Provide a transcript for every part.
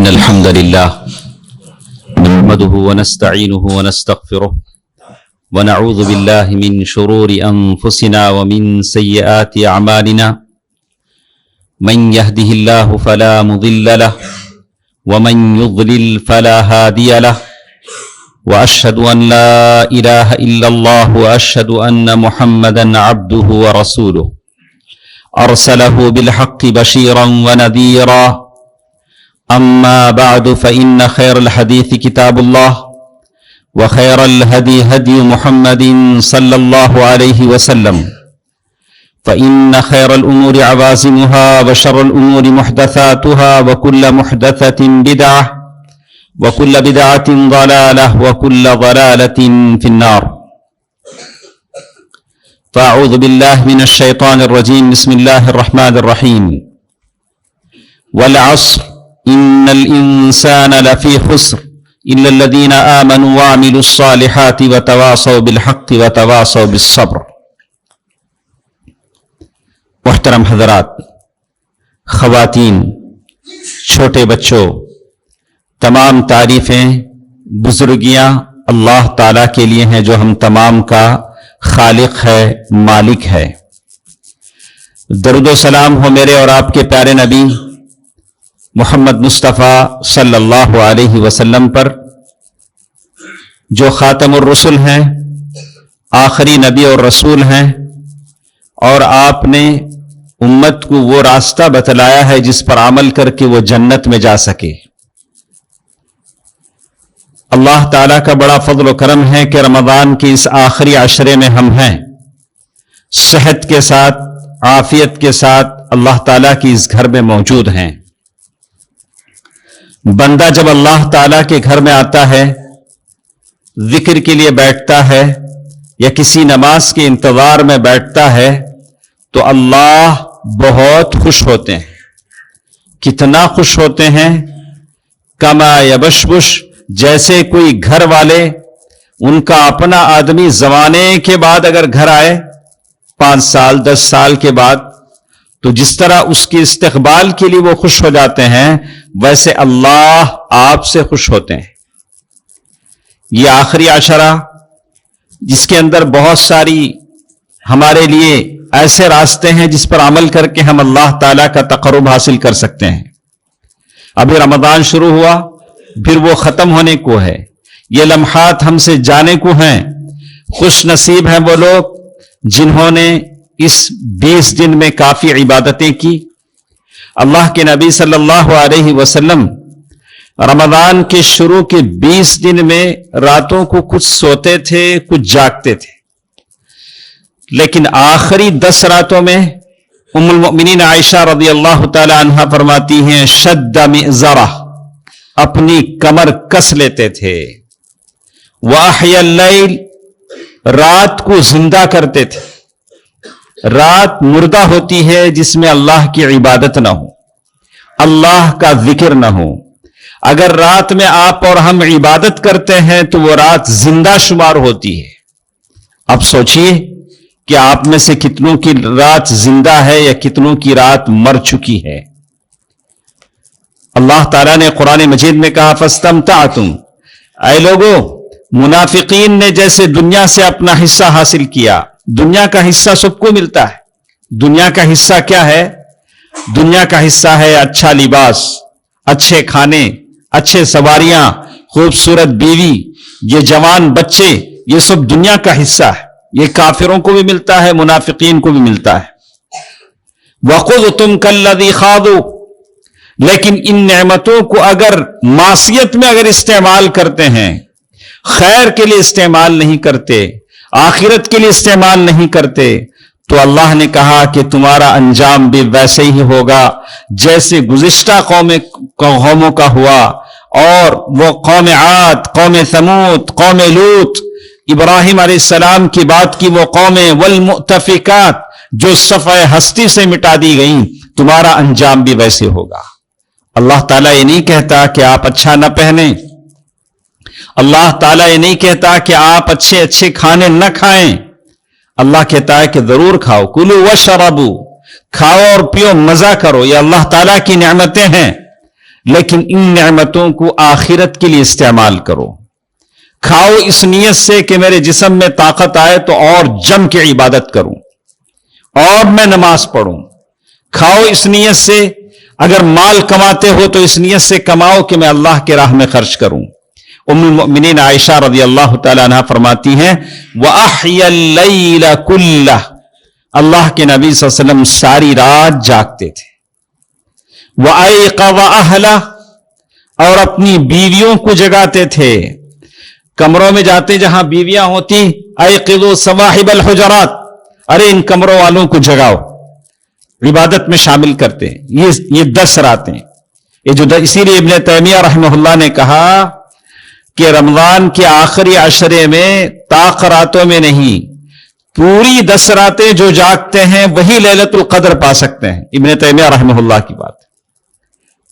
إن الحمد لله نحمده ونستعينه ونستغفره ونعوذ بالله من شرور أنفسنا ومن سيئات أعمالنا من يهده الله فلا مضل له ومن يضلل فلا هادي له وأشهد أن لا إله إلا الله وأشهد أن محمدا عبده ورسوله أرسله بالحق بشيرا ونذيرا أما بعد فإن خير الحديث كتاب الله وخير الهدي هدي محمد صلى الله عليه وسلم فإن خير الأمور عوازمها وشر الأمور محدثاتها وكل محدثة بدعة وكل بدعة ضلالة وكل ضلالة في النار فأعوذ بالله من الشيطان الرجيم بسم الله الرحمن الرحيم والعصر إن الإنسان لفي خسر إلا الذين آمنوا وعملوا الصالحات وتواصوا بالحق وتواصوا بالصبر. محترم حضرات، خواتین، چھوٹے بچوں، تمام تعریفیں، بزرگیاں اللہ تعالیٰ کے لیے ہیں جو ہم تمام کا خالق ہے، مالک ہے. درود و سلام ہو میرے اور آپ کے پیارے نبی محمد مصطفیٰ صلی اللہ علیہ وسلم پر، جو خاتم الرسل ہیں، آخری نبی اور رسول ہیں، اور آپ نے امت کو وہ راستہ بتلایا ہے جس پر عمل کر کے وہ جنت میں جا سکے. اللہ تعالیٰ کا بڑا فضل و کرم ہے کہ رمضان کے اس آخری عشرے میں ہم ہیں، صحت کے ساتھ، عافیت کے ساتھ اللہ تعالیٰ کی اس گھر میں موجود ہیں. بندہ جب اللہ تعالیٰ کے گھر میں آتا ہے، ذکر کے لیے بیٹھتا ہے یا کسی نماز کے انتظار میں بیٹھتا ہے تو اللہ بہت خوش ہوتے ہیں. کتنا خوش ہوتے ہیں؟ کما یبشبش، جیسے کوئی گھر والے، ان کا اپنا آدمی زمانے کے بعد اگر گھر آئے 5 سال 10 سال کے بعد، تو جس طرح اس کے استقبال کے لیے وہ خوش ہو جاتے ہیں، ویسے اللہ آپ سے خوش ہوتے ہیں. یہ آخری عشرہ جس کے اندر بہت ساری ہمارے لیے ایسے راستے ہیں جس پر عمل کر کے ہم اللہ تعالیٰ کا تقرب حاصل کر سکتے ہیں. ابھی رمضان شروع ہوا، پھر وہ ختم ہونے کو ہے. یہ لمحات ہم سے جانے کو ہیں. خوش نصیب ہیں وہ لوگ جنہوں نے اس 20 دن میں کافی عبادتیں کی. اللہ کے نبی صلی اللہ علیہ وسلم رمضان کے شروع کے 20 دن میں راتوں کو کچھ سوتے تھے، کچھ جاگتے تھے، لیکن آخری 10 راتوں میں ام المؤمنین عائشہ رضی اللہ تعالی عنہا فرماتی ہیں شد مئزرہ، اپنی کمر کس لیتے تھے. وَأَحْيَا اللَّيْلِ، رات کو زندہ کرتے تھے. رات مردہ ہوتی ہے جس میں اللہ کی عبادت نہ ہو، اللہ کا ذکر نہ ہو. اگر رات میں آپ اور ہم عبادت کرتے ہیں تو وہ رات زندہ شمار ہوتی ہے. اب سوچئے کہ آپ میں سے کتنوں کی رات زندہ ہے یا کتنوں کی رات مر چکی ہے. اللہ تعالیٰ نے قرآن مجید میں کہا فَاسْتَمْتَعْتُمْ، اے لوگوں، منافقین نے جیسے دنیا سے اپنا حصہ حاصل کیا. دنیا کا حصہ سب کو ملتا ہے. دنیا کا حصہ کیا ہے؟ دنیا کا حصہ ہے اچھا لباس، اچھے کھانے، اچھے سواریاں، خوبصورت بیوی، یہ جوان بچے، یہ سب دنیا کا حصہ ہے. یہ کافروں کو بھی ملتا ہے، منافقین کو بھی ملتا ہے. وَخُذْتُمْ كَالَّذِي خَاضُوا، لیکن ان نعمتوں کو اگر معصیت میں اگر استعمال کرتے ہیں، خیر کے لیے استعمال نہیں کرتے، آخرت کے لیے استعمال نہیں کرتے، تو اللہ نے کہا کہ تمہارا انجام بھی ویسے ہی ہوگا جیسے گزشتہ قوموں کا ہوا. اور وہ قوم عاد، قوم ثمود، قوم لوط، ابراہیم علیہ السلام کی بات کی وہ قومیں، والمؤتفکات، جو صفحہ ہستی سے مٹا دی گئیں، تمہارا انجام بھی ویسے ہوگا. اللہ تعالیٰ یہ نہیں کہتا کہ آپ اچھا نہ پہنیں. اللہ تعالیٰ یہ نہیں کہتا کہ آپ اچھے اچھے کھانے نہ کھائیں. اللہ کہتا ہے کہ ضرور کھاؤ. کلو وشربو، کھاؤ اور پیو، مزہ کرو، یہ اللہ تعالیٰ کی نعمتیں ہیں. लेकिन इन नेमतों को आखिरत के लिए इस्तेमाल करो। खाओ इस नीयत से कि मेरे जिस्म में ताकत आए तो और जम के इबादत करूं और मैं नमाज पढ़ूं। खाओ इस नीयत से, अगर माल कमाते हो तो इस नीयत से कमाओ कि मैं अल्लाह के राह में खर्च करूं। उम्मुल मोमिनीन आयशा रज़ी अल्लाह तआला अन्हा फरमाती हैं, व अहयल लैला कुल्लह, अल्लाह के नबी सल्लल्लाहु अलैहि वसल्लम सारी रात जागते थे। व अयक़ज़ अहला, और अपनी बीवियों को जगाते थे। कमरों में जाते जहां बीवियां होती, अयक़िज़ू सवाहिबल हुजरात, अरे इन कमरों वालों को जगाओ, इबादत में शामिल करते। ये 10 रातें, ये जो इसीलिए इब्न तैमिया रहमहुल्लाह ने कहा कि रमजान के आखिरी अशरे में ताक रातों में नहीं, पूरी 10 रातें जो जागते हैं वही लैलतुल कद्र पा सकते हैं। इब्न तैमिया रहमहुल्लाह की बात,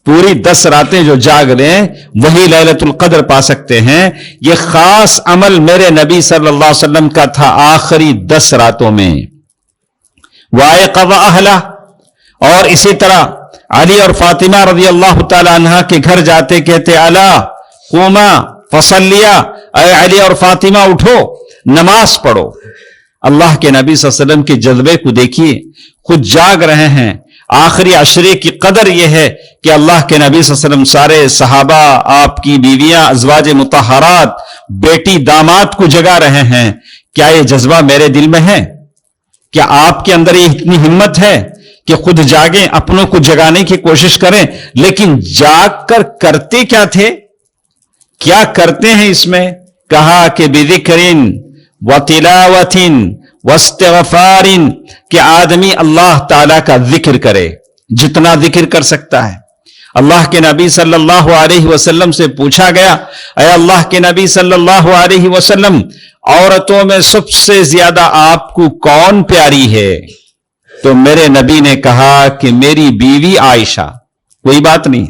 पूरी 10 रातें जो जाग लें वही लैलतुल कद्र पा सकते हैं। यह खास अमल मेरे नबी सल्लल्लाहु अलैहि वसल्लम का था आखिरी 10 रातों में। वायक़ज़ अहला, और इसी तरह अली और फातिमा रज़ी अल्लाह तआला अन्हा के घर जाते, कहते अला क़ुमा फसल्लिया, अरे अली और फातिमा उठो नमाज पढ़ो। अल्लाह के नबी सल्लल्लाहु अलैहि वसल्लम के जज्बे को देखिए, खुद जाग रहे हैं। आखिरी अशरे की कदर यह है कि अल्लाह के नबी सल्लल्लाहु अलैहि वसल्लम सारे सहाबा, आपकी बीवियां, अज़वाज मुतहहारात, बेटी दामाद को जगा रहे हैं। क्या यह जज्बा मेरे दिल में है? क्या आपके अंदर ये इतनी हिम्मत है कि खुद जागें, अपनों को जगाने की कोशिश करें? लेकिन जाग कर करते क्या थे, क्या करते हैं इसमें? कहा कि बिज़िक्रिन व तिलावतिन वस्तिग़फ़ारिन, कि आदमी अल्लाह ताला का जिक्र करे, जितना जिक्र कर सकता है। अल्लाह के नबी सल्लल्लाहु अलैहि वसल्लम से पूछा गया, अय अल्लाह के नबी सल्लल्लाहु अलैहि वसल्लम, औरतों में सबसे ज्यादा आपको कौन प्यारी है? तो मेरे नबी ने कहा कि मेरी बीवी आयशा। कोई बात नहीं,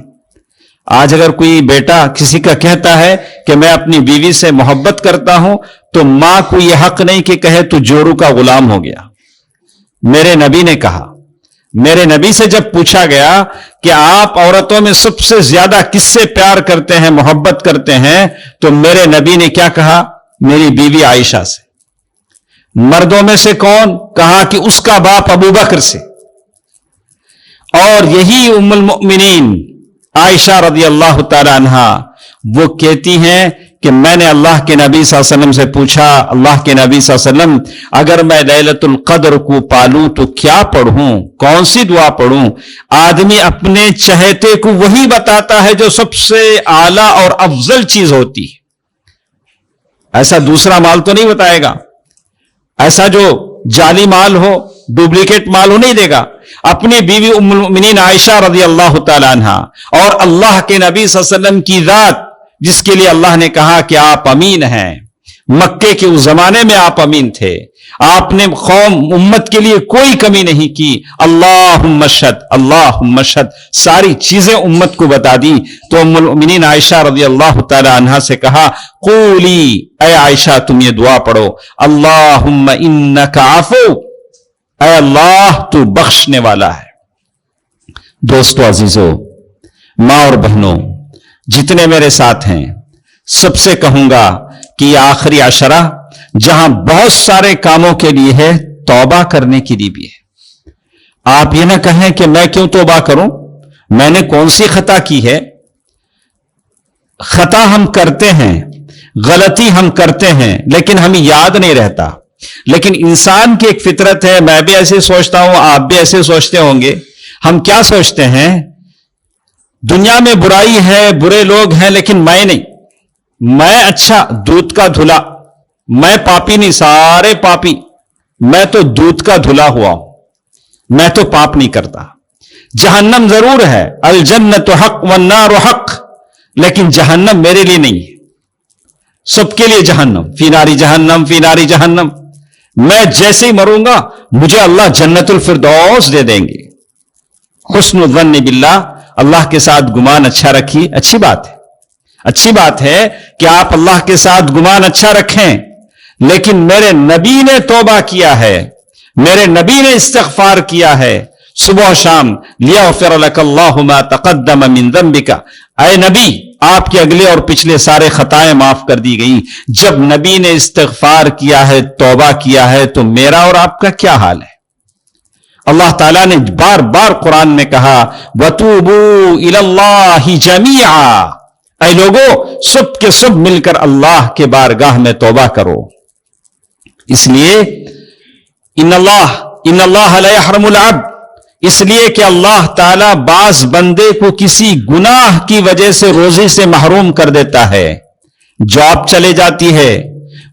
आज अगर कोई बेटा किसी का कहता है कि मैं अपनी बीवी से मोहब्बत करता हूं, तो मां को यह हक नहीं कि कहे तू जोरू का गुलाम हो गया। मेरे नबी ने कहा, मेरे नबी से जब पूछा गया कि आप औरतों में सबसे ज्यादा किससे प्यार करते हैं, मोहब्बत करते हैं, तो मेरे नबी ने क्या कहा? मेरी बीवी आयशा से। मर्दों में से कौन? कहा कि उसका बाप अबू बकर से। और यही उम्मुल मोमिनीन आयशा रज़ी अल्लाह तआला अन्हा वो कहती हैं कि मैंने अल्लाह के नबी सल्लल्लाहु अलैहि वसल्लम से पूछा, अल्लाह के नबी सल्लल्लाहु अलैहि वसल्लम, अगर मैं लैलतुल कद्र को पालूं तो क्या पढ़ूं, कौन सी दुआ पढ़ूं? आदमी अपने चहेते को वही बताता है जो सबसे आला और अफजल चीज होती है। ऐसा दूसरा माल तो नहीं बताएगा, ऐसा जो जाली माल हो, डुप्लीकेट माल हो नहीं देगा। अपनी बीवी उम्मुल मोमिनीन आयशा रज़ी अल्लाह तआला अन्हा और अल्लाह के नबी सल्लल्लाहु अलैहि वसल्लम की जात, जिसके लिए अल्लाह ने कहा कि आप अमीन हैं। मक्के के उस जमाने में आप अमीन थे, आपने कौम उम्मत के लिए कोई कमी नहीं की। अल्लाहुम्मा शहद, अल्लाहुम्मा शहद, सारी चीजें उम्मत को बता दी। तो उम्मुल मोमिनीन आयशा रज़ी अल्लाह तआला अन्हा से कहा, क़ूली, ऐ आयशा तुम ये दुआ पढ़ो, अल्लाहुम्मा इन्नका अफ़ू, ऐ अल्लाह तू बख्शने वाला है। दोस्तों अजीजों, मां और बहनों, जितने मेरे साथ हैं सबसे कहूंगा कि यह आखिरी अशरा जहां बहुत सारे कामों के लिए है, तौबा करने के लिए भी है। आप ये ना कहें कि मैं क्यों तौबा करूं, मैंने कौन सी खता की है। खता हम करते हैं, गलती हम करते हैं, लेकिन हमें याद नहीं रहता। लेकिन इंसान की एक फितरत है, मैं भी ऐसे सोचता हूं, आप भी ऐसे सोचते होंगे। हम क्या सोचते हैं? दुनिया में बुराई है, बुरे लोग हैं, लेकिन मैं नहीं, मैं अच्छा दूध का धुला, मैं पापी नहीं, सारे पापी, मैं तो दूध का धुला हुआ हूं, मैं तो पाप नहीं करता। जहन्नम जरूर है, अल जन्नत हक वन्नार हक, लेकिन जहन्नम मेरे लिए नहीं है, सबके लिए जहन्नम, फी नारी जहन्नम, फी नारी जहन्नम। मैं जैसे ही मरूंगा मुझे अल्लाह जन्नतुल फिरदौस दे देंगे। हुस्नुल ज़न्नि बिल्लाह, अल्लाह के साथ गुमान अच्छा रखिए। अच्छी बात है, अच्छी बात है कि आप अल्लाह के साथ गुमान अच्छा रखें, लेकिन मेरे नबी ने तौबा किया है, मेरे नबी ने इस्तिग़फ़ार किया है, सुबह शाम, लियग़फ़िर लक अल्लाहु मा तक़द्दम मिन ज़ंबिका, ऐ नबी आपके अगले और पिछले सारे खताएं माफ कर दी गई। जब नबी ने इस्तिग़फ़ार किया है, तौबा किया है, तो मेरा और आपका क्या हाल है? अल्लाह ताला ने बार बार कुरान में कहा, वतूबू इलल्लाहि जमीआ, ऐ लोगों सब के सब मिलकर अल्लाह के बारगाह में तौबा करो। इसलिए इन्नल्लाह ला यहरमुल अब्द, इसलिए कि अल्लाह ताला बाज बंदे को किसी गुनाह की वजह से रोजी से महरूम कर देता है। जॉब चले जाती है,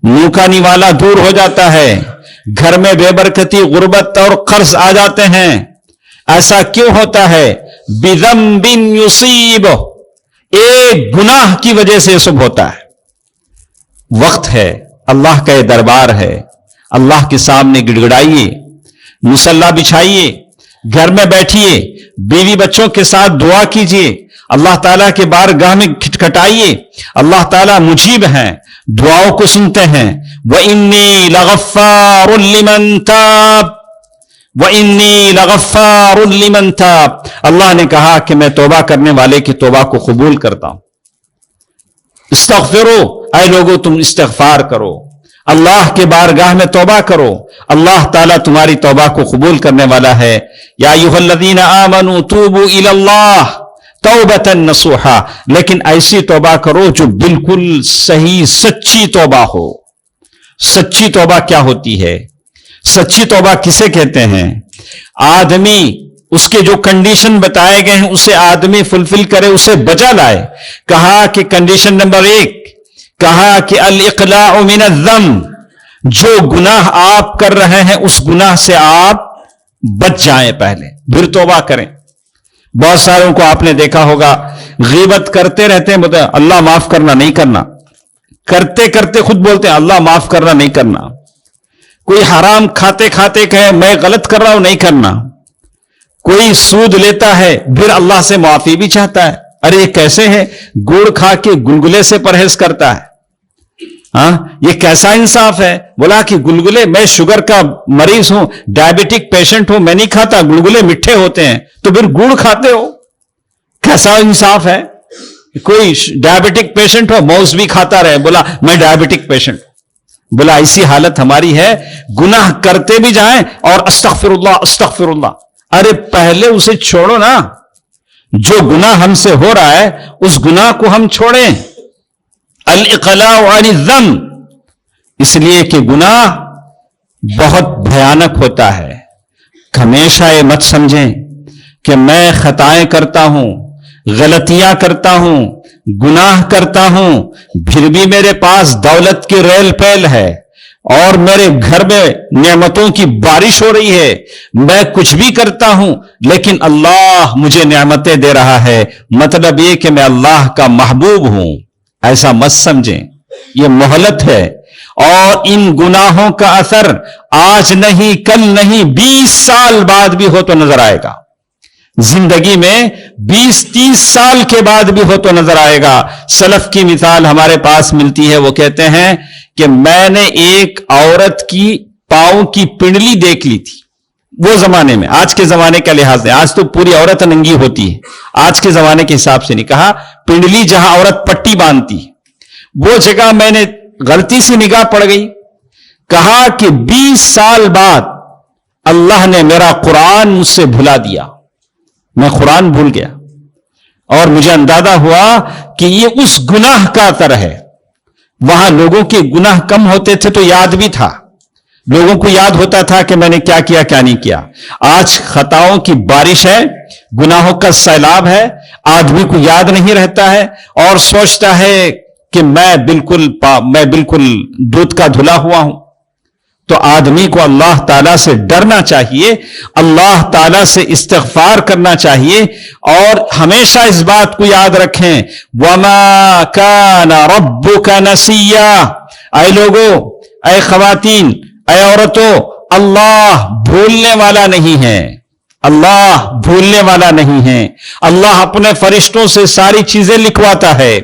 मुंह का निवाला दूर हो जाता है, घर में बेबरकती, गुर्बत और कर्ज आ जाते हैं। ऐसा क्यों होता है? बिज़म्बिन युसीब, एक गुनाह की वजह से सब होता है। वक्त है, अल्लाह का ये दरबार है, अल्लाह के सामने गिड़गिड़ाइए, मुसल्ला बिछाइए, घर में बैठिए, बीवी बच्चों के साथ दुआ कीजिए, अल्लाह ताला के बारगाह में खटखटाइए। अल्लाह ताला मुजीब हैं, दुआओं को सुनते हैं। व इन्नी लगफ्फारुल लिमन ताब, व इन्नी लगफ्फारुल लिमन ताब, अल्लाह ने कहा कि मैं तौबा करने वाले की तौबा को कबूल करता हूं। इस्तग़फिरो, ऐ लोगों तुम इस्तिग़फ़ार करो, अल्लाह के बारगाह में तौबा करो, अल्लाह ताला तुम्हारी तौबा को कबूल करने वाला है। या अय्युहल्लज़ीना आमनू तूबू इलल्लाह तौबतन नसूहा, लेकिन ऐसी तौबा करो जो बिल्कुल सही सच्ची तौबा हो। सच्ची तौबा क्या होती है? सच्ची तौबा किसे कहते हैं? आदमी उसके जो कंडीशन बताए गए हैं उसे आदमी फुलफिल करे, उसे बजा लाए। कहा कि कंडीशन नंबर 1, कहा कि अल इक़लाउ मिन अज़्ज़म, जो गुनाह आप कर रहे हैं उस गुनाह से आप बच जाएं पहले, फिर तौबा करें। बहुत सारों को आपने देखा होगा, गीबत करते रहते हैं, बोलते हैं अल्लाह माफ करना, नहीं करना, करते करते खुद बोलते हैं अल्लाह माफ करना, नहीं करना। कोई हराम खाते खाते कहे मैं गलत कर रहा हूं, नहीं करना। कोई सूद लेता है, फिर अल्लाह से माफी भी चाहता है। अरे ये कैसे है? गुड़ खा के गुलगुले से परहेज करता है। हाँ, ये कैसा इंसाफ है? बोला कि गुलगुले, मैं शुगर का मरीज हूं, डायबिटिक पेशेंट हूं, मैं नहीं खाता, गुलगुले मीठे होते हैं, तो फिर गुड़ खाते हो, कैसा इंसाफ है? कोई डायबिटिक पेशेंट हो, मांस भी खाता रहे, बोला मैं डायबिटिक पेशेंट। बोला ऐसी हालत हमारी है, गुनाह करते भी जाएं और अस्तगफिरुल्लाह अस्तगफिरुल्लाह। अरे पहले उसे छोड़ो ना, जो गुनाह हमसे हो रहा है उस गुनाह को हम छोड़ें। अल इक़लाउ अनिज़्ज़म, इसलिए कि गुनाह बहुत भयानक होता है। हमेशा ये मत समझें कि मैं खताएं करता हूं, गलतियां करता हूं, गुनाह करता हूं, फिर भी मेरे पास दौलत की रेल पैल है और मेरे घर में नेमतों की बारिश हो रही है, मैं कुछ भी करता हूं लेकिन अल्लाह मुझे नेमतें दे रहा है, मतलब ये कि मैं अल्लाह का महबूब हूं। ऐसा मत समझें, ये मोहलत है और इन गुनाहों का असर आज नहीं, कल नहीं, 20 साल बाद भी हो तो नजर आएगा। जिंदगी में 20-30 साल के बाद भी हो तो नजर आएगा। सलफ की मिसाल हमारे पास मिलती है, वो कहते हैं कि मैंने एक औरत की पांव की पिंडली देख ली थी वो जमाने में। आज के जमाने का लिहाज है, आज तो पूरी औरत नंगी होती है, आज के जमाने के हिसाब से नहीं, कहा पिंडली जहां औरत पट्टी बांधती, वो जगह मैंने गलती से निगाह पड़ गई। कहा कि 20 साल बाद अल्लाह ने मेरा कुरान मुझसे भुला दिया, मैं कुरान भूल गया और मुझे अंदाजा हुआ कि ये उस गुनाह का असर है। वहां लोगों के गुनाह कम होते थे तो याद भी था, लोगों को याद होता था कि मैंने क्या किया क्या नहीं किया। आज खताओं की बारिश है, गुनाहों का सैलाब है, आदमी को याद नहीं रहता है और सोचता है कि मैं बिल्कुल दूध का धुला हुआ हूं। तो आदमी को अल्लाह ताला से डरना चाहिए, अल्लाह ताला से इस्तिग़फ़ार करना चाहिए और हमेशा इस बात को याद रखें, वमा काना रब्बुका नसिया। ऐ लोगों, ऐ ख़वातीन, ऐ औरतों, अल्लाह भूलने वाला नहीं है, अल्लाह भूलने वाला नहीं है। अल्लाह अपने फरिश्तों से सारी चीजें लिखवाता है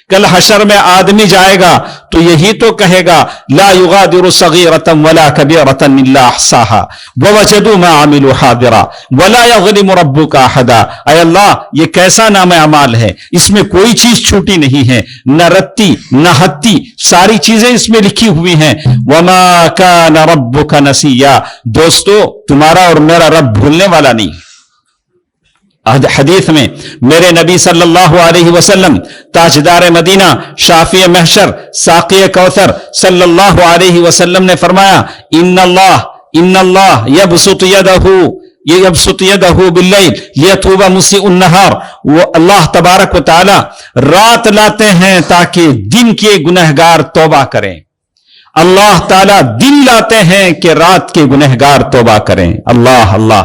कल हशर में आदमी जाएगा तो यही तो कहेगा, ला युगादिरु सगीरतन वला कबीरतन इल्ला अहसाहा ववजदू मा अमिलू हादिरा वला यज़लिमु रब्बुका अहदा। ऐ अल्लाह, ये कैसा नाम अमाल है, इसमें कोई चीज छूटी नहीं है, न रत्ती न हत्ती, सारी चीजें इसमें लिखी हुई हैं। वमा कान रब्बुका नसिया, दोस्तों तुम्हारा और मेरा रब भूलने वाला नहीं। हदीस में मेरे नबी सल्लल्लाहु अलैहि वसल्लम, ताजदार मदीना, शाफी महशर, साक़ी कौसर सल्लल्लाहु अलैहि वसल्लम ने फरमाया, इन्नल्लाह यबसुतु यदहू बिल्लैल लियतूबा मुसीउन नहार। वो अल्लाह तबारक व तआला रात लाते हैं ताकि दिन के गुनहगार तौबा करें। अल्लाह ताला दिन लाते हैं कि रात के गुनहगार तौबा करें। अल्लाह अल्लाह,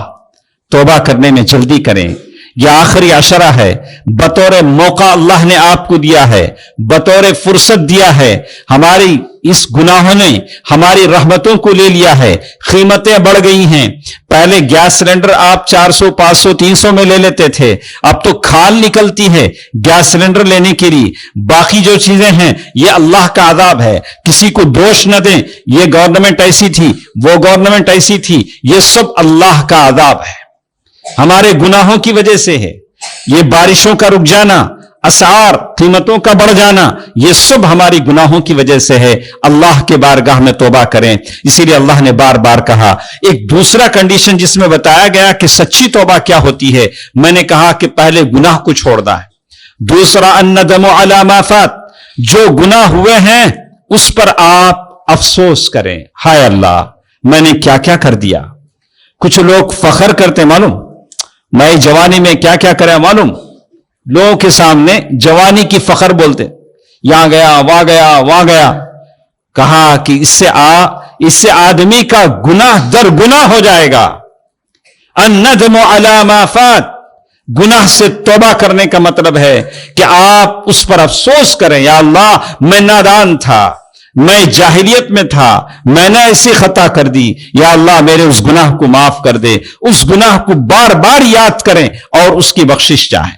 तौबा करने में जल्दी करें। यह आखिरी अशरा है, बतौर मौका अल्लाह ने आपको दिया है, बतौर फुर्सत दिया है। हमारी इस गुनाहों ने हमारी रहमतों को ले लिया है, कीमतें बढ़ गई हैं। पहले गैस सिलेंडर आप 400, 500, 300 में ले लेते थे, अब तो खाल निकलती है गैस सिलेंडर लेने के लिए। बाकी जो चीजें हैं ये अल्लाह का अजाब है। किसी को दोष न दें, ये गवर्नमेंट ऐसी थी, वो गवर्नमेंट ऐसी थी, ये सब अल्लाह का अजाब है, हमारे गुनाहों की वजह से है। ये बारिशों का रुक जाना, असार कीमतों का बढ़ जाना, ये सब हमारी गुनाहों की वजह से है। अल्लाह के बारगाह में तौबा करें। इसीलिए अल्लाह ने बार बार कहा। एक दूसरा कंडीशन जिसमें बताया गया कि सच्ची तौबा क्या होती है, मैंने कहा कि पहले गुनाह को छोड़ना है। दूसरा अन्नदमु अला मा फात, जो गुनाह हुए हैं उस पर आप अफसोस करें, हाय अल्लाह मैंने क्या क्या कर दिया। कुछ लोग फखर करते, मालूम मैं जवानी में क्या क्या करे मालूम, लोगों के सामने जवानी की फखर बोलते, यहां गया वहां गया वहां गया। कहा कि इससे आदमी का गुनाह दर गुनाह हो जाएगा। अन्नदमु अला मा फात, गुनाह से तौबा करने का मतलब है कि आप उस पर अफसोस करें, या अल्लाह मैं नादान था, मैं जाहिलियत में था, मैंने ऐसी खता कर दी, या अल्लाह मेरे उस गुनाह को माफ कर दे। उस गुनाह को बार बार याद करें और उसकी बख्शिश चाहें।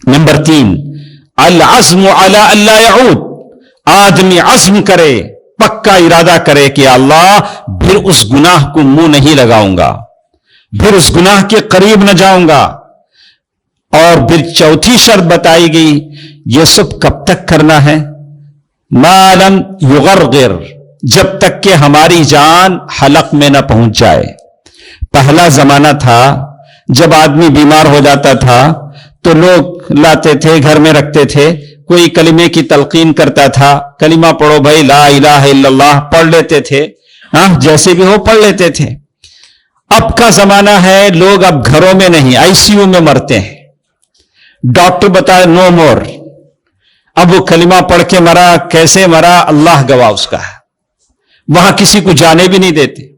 नंबर 3, अल अज़्मु अला अल्ला यऊद, आदमी अज़्म करे, पक्का इरादा करे कि अल्लाह फिर उस गुनाह को मुंह नहीं लगाऊंगा, फिर उस गुनाह के करीब न जाऊंगा। और फिर चौथी शर्त बताई गई, यह सब कब तक करना है, मालम युगरगिर, जब तक कि हमारी जान हलक में न पहुंच जाए। पहला जमाना था जब आदमी बीमार हो जाता था तो लोग लाते थे, घर में रखते थे, कोई कलिमे की तलकीन करता था, कलिमा पढ़ो भाई, ला इलाहा इल्लल्लाह, पढ़ लेते थे, जैसे भी हो पढ़ लेते थे। अब का जमाना है, लोग अब घरों में नहीं आईसीयू में मरते हैं। डॉक्टर बताए नो मोर, अब वो कलिमा पढ़ के मरा, कैसे मरा अल्लाह गवाह उसका है, वहां किसी को जाने भी नहीं देते।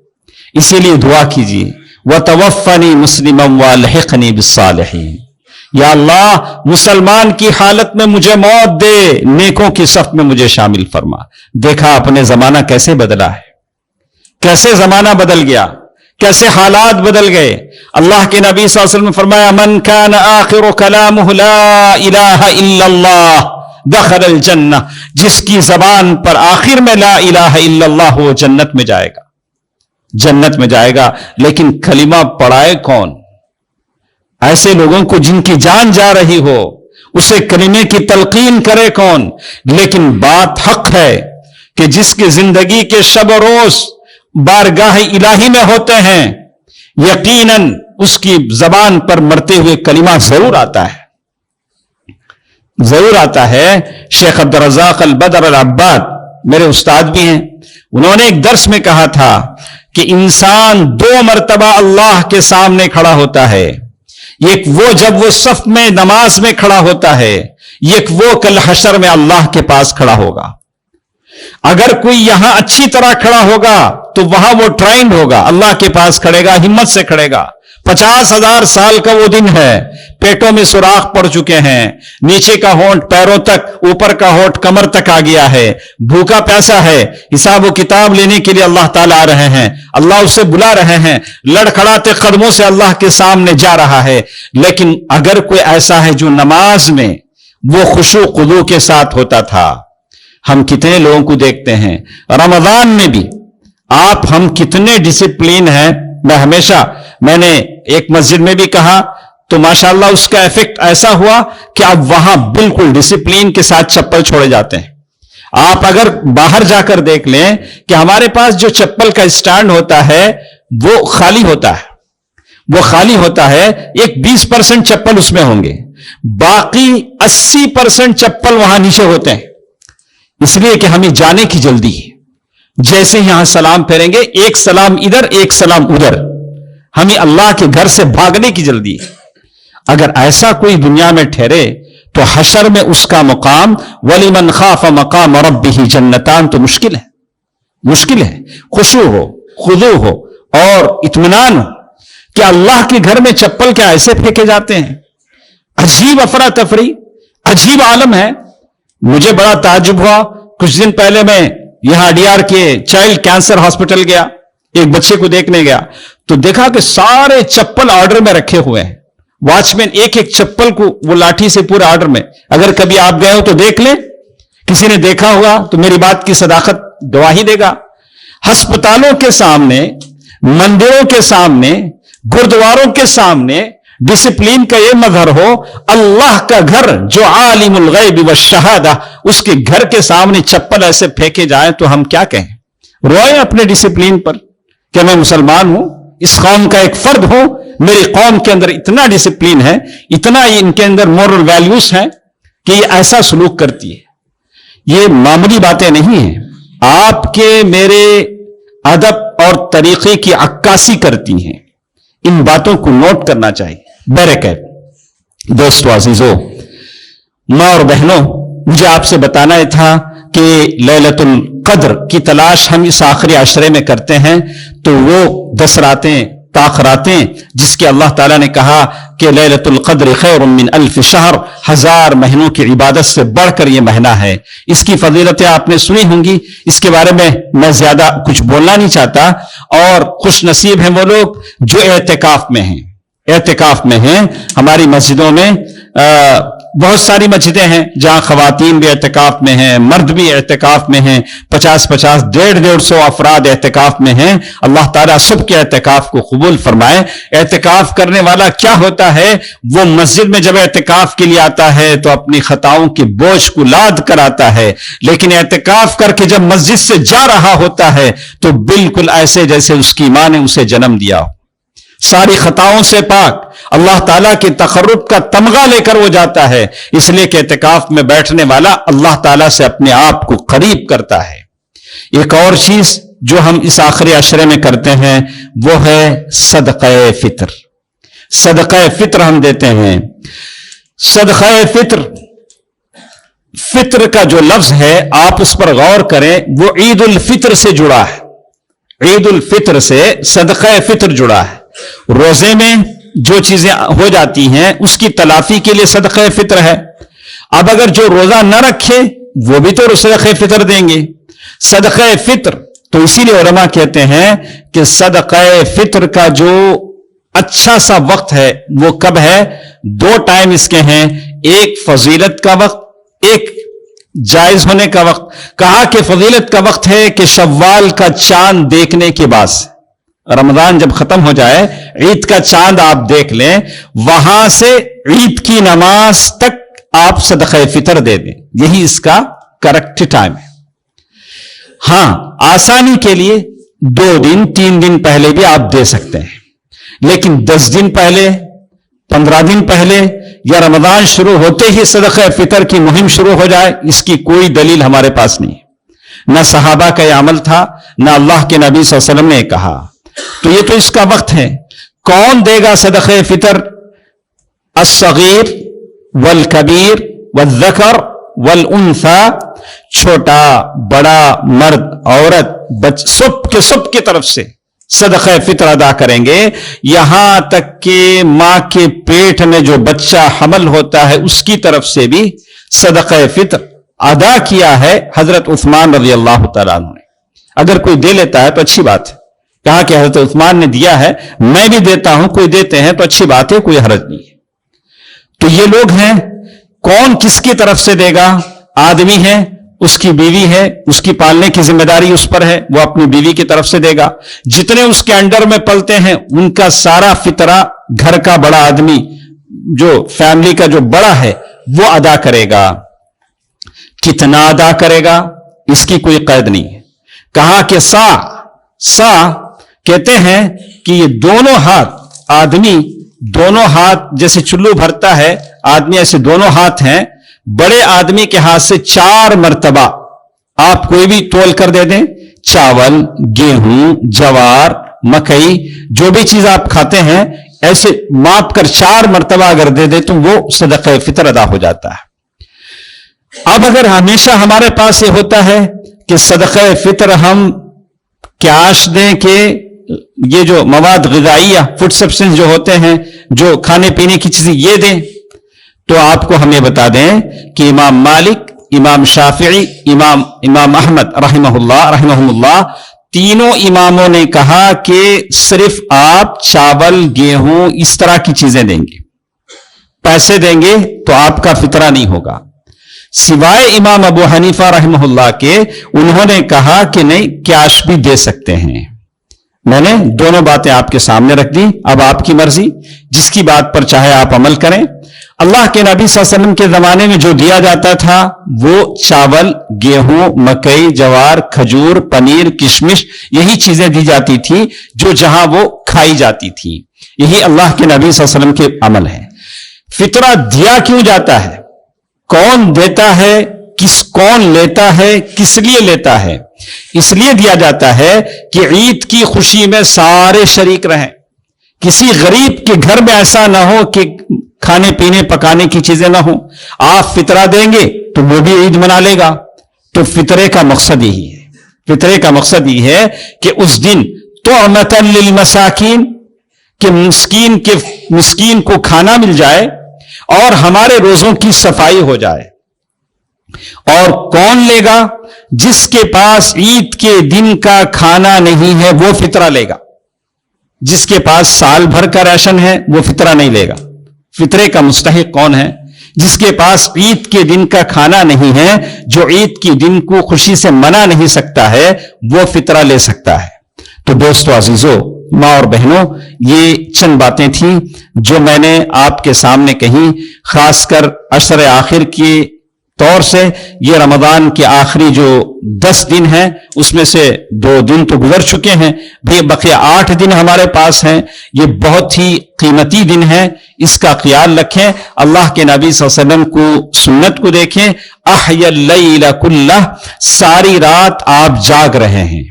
इसीलिए दुआ कीजिए, व तवफ़नी मुस्लिमम व अलहिक़नी बिस्सालिहीन, या अल्लाह मुसलमान की हालत में मुझे मौत दे, नेकों की सफ में मुझे शामिल फरमा। देखा अपने जमाना कैसे बदला है, कैसे जमाना बदल गया, कैसे हालात बदल गए। अल्लाह के नबी सल्लल्लाहु अलैहि वसल्लम ने फरमाया, मन कान आखिरु कलामुहु ला इलाहा इल्लल्लाह दखलल जन्नह, जिसकी जबान पर आखिर में ला इलाहा इल्लल्लाह हो, जन्नत में जाएगा, जन्नत में जाएगा। लेकिन कलिमा पढ़ाए कौन? ऐसे लोगों को जिनकी जान जा रही हो, उसे कलिमे की तलकीन करे कौन? लेकिन बात हक है कि जिसकी जिंदगी के शब रोज बारगाह इलाही में होते हैं, यकीनन उसकी जबान पर मरते हुए कलिमा जरूर आता है, जरूर आता है। शेख अब्दुल रज़्ज़ाक़ अल बदर अल अब्बाद मेरे उस्ताद भी हैं, उन्होंने एक दर्स में कहा था कि इंसान 2 मरतबा अल्लाह के सामने खड़ा होता है। एक वो जब वो सफ में नमाज में खड़ा होता है, एक वो कल हशर में अल्लाह के पास खड़ा होगा। अगर कोई यहां अच्छी तरह खड़ा होगा तो वहां वो ट्रेंड होगा, अल्लाह के पास खड़ेगा, हिम्मत से खड़ेगा। 50,000 साल का वो दिन है, पेटों में सुराख पड़ चुके हैं, नीचे का होंठ पैरों तक, ऊपर का होंठ कमर तक आ गया है, भूखा प्यासा है, हिसाब व किताब लेने के लिए अल्लाह ताला आ रहे हैं, अल्लाह उसे बुला रहे हैं, लड़खड़ाते कदमों से अल्लाह के सामने जा रहा है। लेकिन अगर कोई ऐसा है जो नमाज में وہ خشوع خضوع کے ساتھ ہوتا تھا. ہم کتنے لوگوں کو دیکھتے ہیں رمضان میں بھی آپ ہم کتنے ڈسپلین ہیں. میں نے ایک مسجد میں بھی کہا تو ماشاءاللہ اس کا ایفیکٹ ایسا ہوا کہ اب وہاں بالکل ڈسپلین کے ساتھ چپل چھوڑے جاتے ہیں. آپ اگر باہر جا کر دیکھ لیں کہ ہمارے پاس جو چپل کا اسٹینڈ ہوتا ہے وہ خالی ہوتا ہے. ایک 20% چپل اس میں ہوں گے, باقی 80% چپل وہاں نیچے ہوتے ہیں, اس لیے کہ ہمیں جانے کی جلدی ہے. جیسے یہاں سلام پھیریں گے, ایک سلام ادھر ایک سلام ادھر, ہمیں اللہ کے گھر سے بھاگنے کی جلدی ہے. اگر ایسا کوئی دنیا میں ٹھہرے تو حشر میں اس کا مقام وَلِمَنْ خَافَ مَقَامَ رَبِّهِ جنتان تو مشکل ہے. خشوع ہو, خضوع ہو اور اطمینان ہو کہ اللہ کے گھر میں چپل کیا ایسے پھینکے جاتے ہیں. عجیب افراتفری, عجیب عالم ہے. مجھے بڑا تعجب ہوا. کچھ دن پہلے میں یہاں ڈی آر کے چائلڈ کینسر ہاسپٹل گیا, ایک بچے کو دیکھنے گیا تو دیکھا کہ سارے چپل آرڈر میں رکھے ہوئے ہیں. واچ مین ایک ایک چپل کو وہ لاٹھی سے پورے آرڈر میں. اگر کبھی آپ گئے ہو تو دیکھ لیں, کسی نے دیکھا ہوگا تو میری بات کی صداقت گواہی دے گا. ہسپتالوں کے سامنے, مندروں کے سامنے, گردواروں کے سامنے ڈسپلین کا یہ مظہر ہو. اللہ کا گھر جو عالم الغیب والشہادہ, اس کے گھر کے سامنے چپل ایسے پھینکے جائیں تو ہم کیا کہیں؟ روئیں اپنے ڈسپلین پر کہ میں مسلمان ہوں, اس قوم کا ایک فرد ہوں, میری قوم کے اندر اتنا ڈسپلین ہے, اتنا ان کے اندر مورل ویلیوز ہیں کہ یہ ایسا سلوک کرتی ہے. یہ معمولی باتیں نہیں ہیں, آپ کے میرے ادب اور طریقے کی عکاسی کرتی ہیں. ان باتوں کو نوٹ کرنا چاہیے. بیرکت دوستو عزیزو, ماں اور بہنوں, مجھے آپ سے بتانا یہ تھا کہ لیلۃ القدر کی تلاش ہم اس آخری عشرے میں کرتے ہیں تو وہ 10 راتیں تاخراتیں جس کے اللہ تعالیٰ نے کہا کہ لیلۃ القدر خیر من الف شہر, 1000 مہینوں کی عبادت سے بڑھ کر یہ مہینہ ہے. اس کی فضیلتیں آپ نے سنی ہوں گی, اس کے بارے میں زیادہ کچھ بولنا نہیں چاہتا. اور خوش نصیب ہیں وہ لوگ جو اعتکاف میں ہیں. ہماری مسجدوں میں بہت ساری مسجدیں ہیں جہاں خواتین بھی اعتکاف میں ہیں, مرد بھی اعتکاف میں ہیں, 50-50 150 افراد اعتکاف میں ہیں. اللہ تعالیٰ سب کے اعتکاف کو قبول فرمائے. اعتکاف کرنے والا کیا ہوتا ہے؟ وہ مسجد میں جب اعتکاف کے لیے آتا ہے تو اپنی خطاؤں کے بوجھ کو لاد کر آتا ہے, لیکن اعتکاف کر کے جب مسجد سے جا رہا ہوتا ہے تو بالکل ایسے جیسے اس کی ماں نے اسے جنم دیا ہو. ساری خطاؤں سے پاک, اللہ تعالیٰ کے تقرب کا تمغہ لے کر وہ جاتا ہے. اس لیے کہ اعتکاف میں بیٹھنے والا اللہ تعالیٰ سے اپنے آپ کو قریب کرتا ہے. ایک اور چیز جو ہم اس آخری عشرے میں کرتے ہیں وہ ہے صدقہ فطر. صدقہ فطر ہم دیتے ہیں. صدقہ فطر کا جو لفظ ہے آپ اس پر غور کریں, وہ عید الفطر سے جڑا ہے. عید الفطر سے صدقہ فطر جڑا ہے. روزے میں جو چیزیں ہو جاتی ہیں اس کی تلافی کے لیے صدقہ فطر ہے. اب اگر جو روزہ نہ رکھے وہ بھی تو صدقہ فطر دیں گے. صدقہ فطر تو اسی لیے علماء کہتے ہیں کہ صدقہ فطر کا جو اچھا سا وقت ہے وہ کب ہے؟ 2 ٹائم اس کے ہیں, ایک فضیلت کا وقت, ایک جائز ہونے کا وقت. کہا کہ فضیلت کا وقت ہے کہ شوال کا چاند دیکھنے کے بعد سے, رمضان جب ختم ہو جائے, عید کا چاند آپ دیکھ لیں, وہاں سے عید کی نماز تک آپ صدقہ فطر دے دیں, یہی اس کا کریکٹ ٹائم ہے. ہاں, آسانی کے لیے 2 دن 3 دن پہلے بھی آپ دے سکتے ہیں, لیکن 10 دن پہلے, 15 دن پہلے یا رمضان شروع ہوتے ہی صدقہ فطر کی مہم شروع ہو جائے, اس کی کوئی دلیل ہمارے پاس نہیں. نہ صحابہ کا یہ عمل تھا, نہ اللہ کے نبی صلی اللہ علیہ وسلم نے کہا. تو یہ تو اس کا وقت ہے. کون دے گا صدقہ فطر؟ الصغیر والکبیر والذکر والانثى, چھوٹا بڑا, مرد عورت, سب کی طرف سے صدقہ فطر ادا کریں گے. یہاں تک کہ ماں کے پیٹ میں جو بچہ حمل ہوتا ہے اس کی طرف سے بھی صدقہ فطر ادا کیا ہے حضرت عثمان رضی اللہ تعالیٰ عنہ نے. اگر کوئی دے لیتا ہے تو اچھی بات ہے. کہا کہ حضرت عثمان نے دیا ہے, میں بھی دیتا ہوں, کوئی دیتے ہیں تو اچھی بات ہے, کوئی حرج نہیں ہے. تو یہ لوگ ہیں, कौन किसकी तरफ से देगा? आदमी है, उसकी बीवी है, उसकी पालने की जिम्मेदारी उस पर है, वो अपनी बीवी की तरफ से देगा। जितने उसके अंडर में पलते हैं उनका सारा फितरा घर का बड़ा आदमी, जो फैमिली का जो बड़ा है, वो अदा करेगा। कितना अदा करेगा इसकी कोई कैद नहीं है। कहा कि सा कहते हैं कि ये दोनों हाथ, आदमी दोनों हाथ जैसे चुल्लू भरता है आदमी, ऐसे दोनों हाथ हैं। बड़े आदमी के हाथ से 4 मर्तबा आप कोई भी तोल कर दे दें, चावल, गेहूं, जवार, मकई, जो भी चीज आप खाते हैं, ऐसे माप कर 4 मर्तबा अगर दे दे तो वो सदक़े फितर अदा हो जाता है। अब अगर हमेशा हमारे पास ये होता है कि सदक़े फितर हम कैश दें कि ये जो मवाद ग़िज़ाइया, फूड सब्सटेंस जो होते हैं, जो खाने पीने की चीजें, ये दें, तो आपको हम ये बता दें कि इमाम मालिक, इमाम शाफिई, इमाम अहमद रहमहुल्लाह, तीनों इमामों ने कहा कि सिर्फ आप चावल, गेहूं, इस तरह की चीजें देंगे, पैसे देंगे तो आपका फितरा नहीं होगा। सिवाय इमाम अबू हनीफा रहमहुल्लाह के, उन्होंने कहा कि नहीं, कैश भी दे सकते हैं। मैंने दोनों बातें आपके सामने रख दी, अब आपकी मर्जी, जिसकी बात पर चाहे आप अमल करें। अल्लाह के नबी सल्लल्लाहु अलैहि वसल्लम के जमाने में जो दिया जाता था वो चावल, गेहूं, मकई, जवार, खजूर, पनीर, किशमिश, यही चीजें दी जाती थी जो जहां वो खाई जाती थी। यही अल्लाह के नबी सल्लल्लाहु अलैहि वसल्लम के अमल है। फितरा दिया क्यों जाता है, कौन देता है, कौन लेता है, किस लिए लेता है? इसलिए दिया जाता है कि ईद की खुशी में सारे शरीक रहें। किसी गरीब के घर में ऐसा ना हो कि खाने पीने पकाने की चीजें ना हो। आप फितरा देंगे तो वो भी ईद मना लेगा। तो फितरे का मकसद यही है, फितरे का मकसद यही है कि उस दिन तुअमतन लिल मसाकीन, कि मिस्कीन को खाना मिल जाए और हमारे रोजों की सफाई हो जाए। और कौन लेगा? जिसके पास ईद के दिन का खाना नहीं है वो फितरा लेगा। जिसके पास साल भर का राशन है वो फितरा नहीं लेगा। फितरे का मुस्तहिक कौन है? जिसके पास ईद के दिन का खाना नहीं है, जो ईद के दिन को खुशी से मना नहीं सकता है, वो फितरा ले सकता है। तो दोस्तों अजीजों, माँ और बहनों, ये चंद बातें थी जो मैंने आपके सामने कही। खासकर अशर आखिर के तौर से ये रमजान के आखिरी जो 10 दिन हैं उसमें से 2 दिन तो गुजर चुके हैं, भी बकिया 8 दिन हमारे पास हैं। ये बहुत ही कीमती दिन है, इसका ख्याल रखें। अल्लाह के नबी सल्लल्लाहु अलैहि वसल्लम को, सुन्नत को देखें। अहयल लैल कुल्लह, सारी रात आप जाग रहे हैं।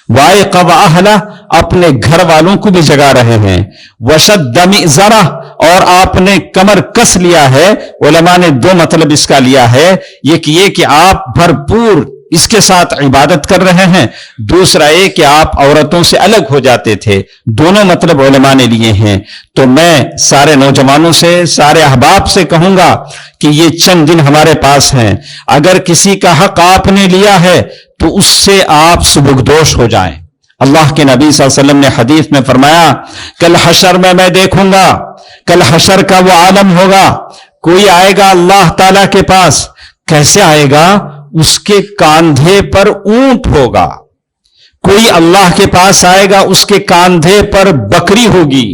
वाइक़ज़ अहला, अपने घर वालों को भी जगा रहे हैं। वशद्द मिज़रा, और आपने कमर कस लिया है। उलमा ने 2 मतलब इसका लिया है, ये कि आप भरपूर इसके साथ इबादत कर रहे हैं, दूसरा ये कि आप औरतों से अलग हो जाते थे। दोनों मतलब उलमा ने लिए हैं। तो मैं सारे नौजवानों से, सारे अहबाब से कहूंगा कि ये चंद दिन हमारे पास हैं। अगर किसी का हक आपने लिया है तो उससे आप सुबुकदोश हो जाएं। अल्लाह के नबी सल्लल्लाहु अलैहि वसल्लम ने हदीस में फरमाया, कल हशर में मैं देखूंगा, कल हशर का वो आलम होगा, कोई आएगा अल्लाह ताला के पास। कैसे आएगा? उसके कांधे पर ऊंट होगा। कोई अल्लाह के पास आएगा, उसके कांधे पर बकरी होगी।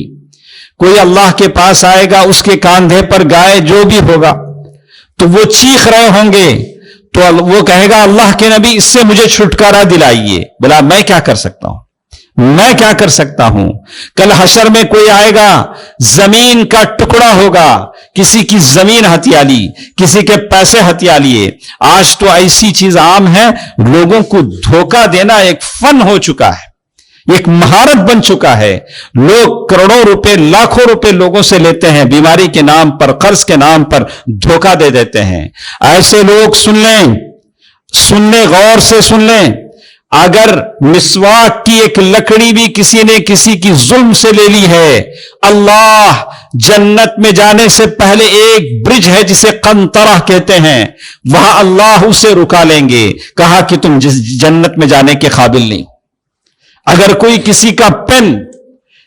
कोई अल्लाह के पास आएगा, उसके कांधे पर गाय, जो भी होगा। तो वो चीख रहे होंगे, तो वो कहेगा, अल्लाह के नबी, इससे मुझे छुटकारा दिलाइए। बोला, मैं क्या कर सकता हूं, मैं क्या कर सकता हूं? कल हशर में कोई आएगा, जमीन का टुकड़ा होगा, किसी की जमीन हथिया ली, किसी के पैसे हथिया लिए। आज तो ऐसी चीज आम है, लोगों को धोखा देना एक फन हो चुका है, एक महारत बन चुका है। लोग करोड़ों रुपए, लाखों रुपए लोगों से लेते हैं, बीमारी के नाम पर, कर्ज के नाम पर धोखा दे देते हैं। ऐसे लोग सुन लें, गौर से सुन लें। अगर मिसवाक की एक लकड़ी भी किसी ने किसी की जुल्म से ले ली है, अल्लाह जन्नत में जाने से पहले एक ब्रिज है जिसे कंतरा कहते हैं, वहां अल्लाह उसे रुका लेंगे। कहा कि तुम जन्नत में जाने के काबिल नहीं। अगर कोई किसी का पेन,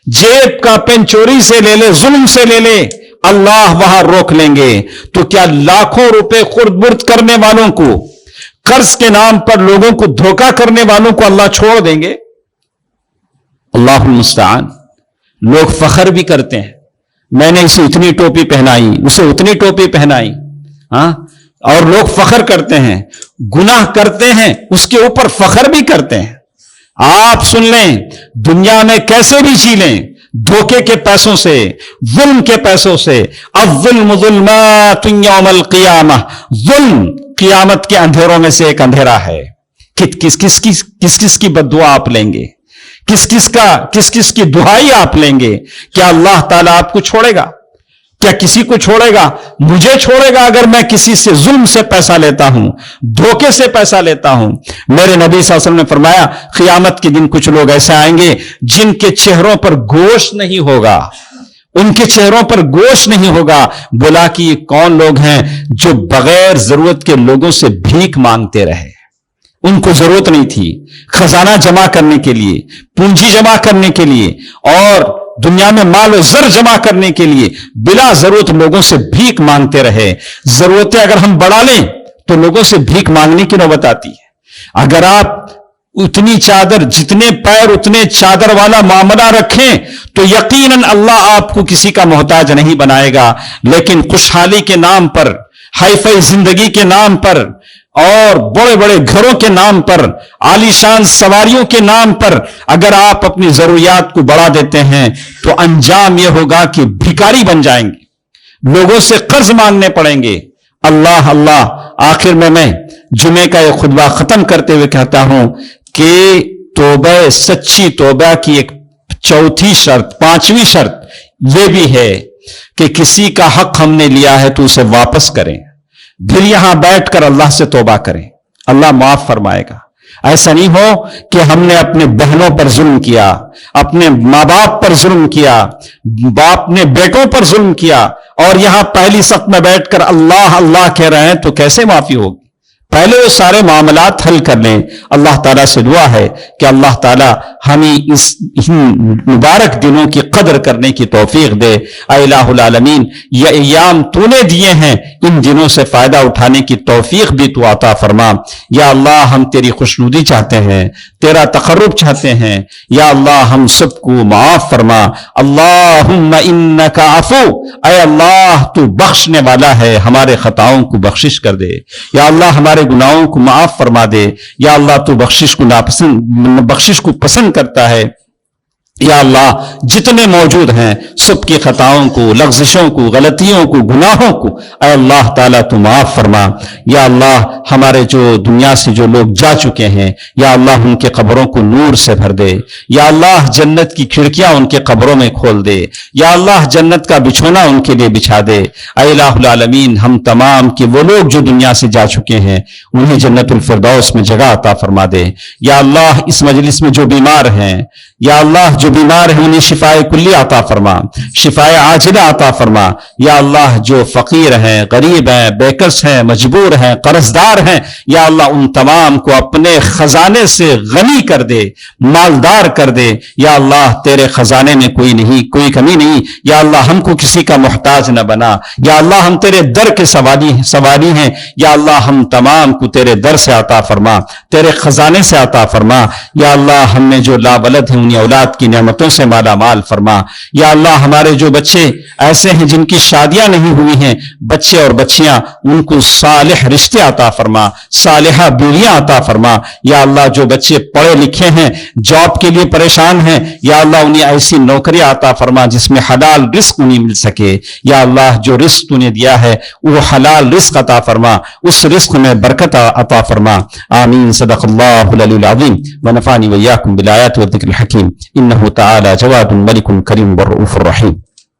जेब का पेन चोरी से ले ले, जुल्म से ले ले, اللہ وہاں روک لیں گے. تو کیا لاکھوں روپے خرد برد کرنے والوں کو, قرض کے نام پر لوگوں کو دھوکہ کرنے والوں کو اللہ چھوڑ دیں گے؟ اللہ المستعان. لوگ فخر بھی کرتے ہیں, میں نے اسے اتنی ٹوپی پہنائی, اسے اتنی ٹوپی پہنائی, ہاں, اور لوگ فخر کرتے ہیں. گناہ کرتے ہیں اس کے اوپر فخر بھی کرتے ہیں. آپ سن لیں, دنیا میں کیسے بھی جی لیں, دھوکے کے پیسوں سے, ظلم کے پیسوں سے. الظلم ظلمات یوم القیامہ, ظلم قیامت کے اندھیروں میں سے ایک اندھیرا ہے. کس کی بد دعا آپ لیں گے؟ کس کی دعائی آپ لیں گے؟ کیا اللہ تعالیٰ آپ کو چھوڑے گا؟ کیا کسی کو چھوڑے گا؟ مجھے چھوڑے گا اگر میں کسی سے ظلم سے پیسہ لیتا ہوں, دھوکے سے پیسہ لیتا ہوں. میرے نبی صلی اللہ علیہ وسلم نے فرمایا, قیامت کے دن کچھ لوگ ایسے آئیں گے جن کے چہروں پر گوشت نہیں ہوگا, ان کے چہروں پر گوشت نہیں ہوگا. بولا کہ یہ کون لوگ ہیں جو بغیر ضرورت کے لوگوں سے بھیک مانگتے رہے. ان کو ضرورت نہیں تھی خزانہ جمع کرنے کے لیے, پونجی جمع کرنے کے لیے, اور دنیا میں مال و زر جمع کرنے کے لیے بلا ضرورت لوگوں سے بھیک مانگتے رہے. ضرورتیں اگر ہم بڑھا لیں تو لوگوں سے بھیک مانگنے کی نوبت آتی ہے. اگر آپ اتنی چادر, جتنے پیر اتنے چادر والا معاملہ رکھیں تو یقیناً اللہ آپ کو کسی کا محتاج نہیں بنائے گا. لیکن خوشحالی کے نام پر, ہائی فائی زندگی کے نام پر, اور بڑے بڑے گھروں کے نام پر, عالیشان سواریوں کے نام پر اگر آپ اپنی ضروریات کو بڑھا دیتے ہیں تو انجام یہ ہوگا کہ بھکاری بن جائیں گے, لوگوں سے قرض مانگنے پڑیں گے. اللہ اللہ. آخر میں جمعے کا یہ خطبہ ختم کرتے ہوئے کہتا ہوں کہ توبہ, سچی توبہ کی ایک چوتھی شرط, پانچویں شرط یہ بھی ہے کہ کسی کا حق ہم نے لیا ہے تو اسے واپس کریں, پھر یہاں بیٹھ کر اللہ سے توبہ کریں, اللہ معاف فرمائے گا. ایسا نہیں ہو کہ ہم نے اپنے بہنوں پر ظلم کیا, اپنے ماں باپ پر ظلم کیا, باپ نے بیٹوں پر ظلم کیا, اور یہاں پہلی صف میں بیٹھ کر اللہ اللہ کہہ رہے ہیں, تو کیسے معافی ہوگی؟ پہلے وہ سارے معاملات حل کر لیں. اللہ تعالیٰ سے دعا ہے کہ اللہ تعالیٰ ہمیں اس مبارک دنوں کی قدر کرنے کی توفیق دے. اے الہ العالمین, یہ ایام تو نے دیے ہیں, ان دنوں سے فائدہ اٹھانے کی توفیق بھی تو عطا فرما. یا اللہ, ہم تیری خوشنودی چاہتے ہیں, تیرا تقرب چاہتے ہیں. یا اللہ, ہم سب کو معاف فرما. اللہم انک عفو, اے اللہ تو بخشنے والا ہے, ہمارے خطاؤں کو بخشش کر دے. یا اللہ, ہمارے گناہوں کو معاف فرما دے. یا اللہ, تو بخشش کو پسند کرتا ہے. یا اللہ, جتنے موجود ہیں سب کی خطاؤں کو, لغزشوں کو, غلطیوں کو, گناہوں کو اے اللہ تعالیٰ تو معاف فرما. یا اللہ, ہمارے جو دنیا سے جو لوگ جا چکے ہیں, یا اللہ ان کے قبروں کو نور سے بھر دے. یا اللہ, جنت کی کھڑکیاں ان کے قبروں میں کھول دے. یا اللہ, جنت کا بچھونا ان کے لیے بچھا دے. اے الہ العالمین, ہم تمام کے وہ لوگ جو دنیا سے جا چکے ہیں انہیں جنت الفردوس میں جگہ عطا فرما دے. یا اللہ, اس مجلس میں جو بیمار ہیں, یا اللہ جو بیمار ہیں انہیں شفائے کلی عطا فرما, شفائے عاجلہ عطا فرما. یا اللہ, جو فقیر ہیں, غریب ہیں, بیکس ہیں, مجبور ہیں, قرضدار ہیں, یا اللہ ان تمام کو اپنے خزانے سے غنی کر دے, مالدار کر دے. یا اللہ, تیرے خزانے میں کوئی کمی نہیں. یا اللہ, ہم کو کسی کا محتاج نہ بنا. یا اللہ, ہم تیرے در کے سواری ہیں. یا اللہ, ہم تمام کو تیرے در سے عطا فرما, تیرے خزانے سے عطا فرما. یا اللہ, ہم نے جو لا ولد ہیں انہیں اولاد کی نعمتوں سے مالا مال فرما. یا اللہ, ہمارے جو بچے ایسے ہیں جن کی شادیاں نہیں ہوئی ہیں, بچے اور بچیاں, ان کو صالح رشتے عطا فرما, صالحہ بیویاں عطا فرما. یا اللہ, جو بچے پڑھے لکھے ہیں, جاب کے لیے پریشان ہیں, یا اللہ انہیں ایسی نوکریاں عطا فرما جس میں حلال رزق انہیں مل سکے. یا اللہ, جو رزق تو نے دیا ہے وہ حلال رزق عطا فرما, اس رزق میں برکت عطا فرما. آمین. صدق اللہ العلی العظیم ونفعنی وإياكم بالآیات والذکر الحکیم. انہ تعالی جواد ملک کریم والرؤوف الرحیم.